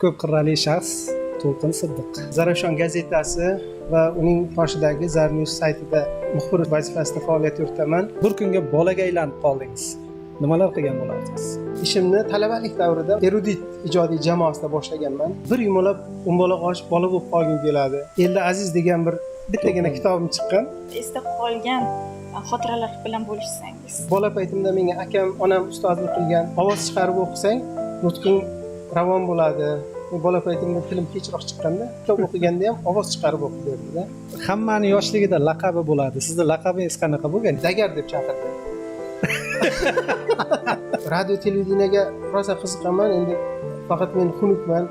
ko'p qirrali shaxs To'lqin Siddiq. Zarafshon gazetasi va uning qoshidagi Zarnews saytida muxbir vazifasida faoliyat yuritaman. Bir kunga bolaga aylanib qoldingiz. Nimalar qilgan bo'lardingiz? Ishimni talabalik davrida erudit ijodiy jamoasida boshlaganman. Bir yumaloq o'mbaloq ochib bola bo'lib qolgim keladi. Elda Aziz degan bittagina kitobim chiqqan. Esda qolgan xotiralar bilan bo'lishsangiz. Bola paytimda menga akam, onam ustozlik qilgan. Ovoz chiqarib o'qisang, nutqing ravon bo'ladi. Bola paytimda tilim kechroq chiqqanda, kitob o'qiganda ham ovoz chiqarib o'qib berdi-da. Hammaning yoshligida laqabi bo'ladi. Sizning laqabingiz qanaqa bo'lgan? Dagar deb chaqirdi. Radio televideniyega rosa qiziqaman. Endi faqat men xunukman,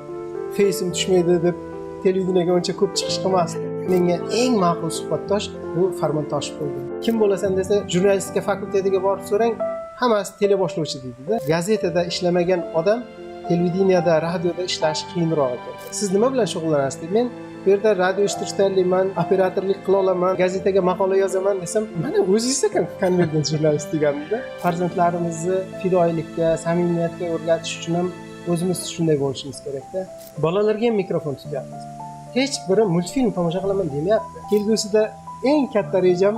feysim tushmaydi deb televideniyega uncha ko'p chiqish qilmasdim. Menga eng ma'qul suhbatdosh bu Farmon Toshib bo'ldi. Kim bo'lasan desa, jurnalistika fakultetiga borib so'rang, hammasi teleboshlovchi deydi-da. Gazetada ishlamagan odam televideniyada, radioda ishlash qiyinroq ekan. Siz nima bilan shug'ullanasiz? Men bu yerda radio eshittirishlarman, operatorlik qila olaman, gazetaga maqola yozaman desam, mana o'zingiz ekan konvergent jurnalist deganimda. Farzandlarimizni fidoyilikka, samimiyatga o'rgatish uchun ham o'zimiz shunday bo'lishimiz kerak-da. Bolalarga ham mikrofon tutyapmiz. Hech biri multfilm tomosha qilaman demayapti. Kelgusida eng katta rejam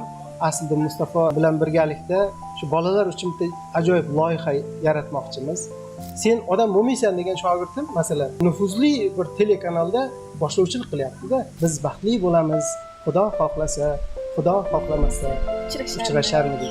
aslida Mustafa bilan birgalikda shu bolalar uchun bitta ajoyib loyiha yaratmoqchimiz. Sen odam bo'lmaysan degan shogirdim, masalan, nufuzli bir telekanalda boshlovchilik qilyapti-da. Biz baxtli bo'lamiz, Xudo xohlasa, Xudo xohlamasa uchrasharmiz.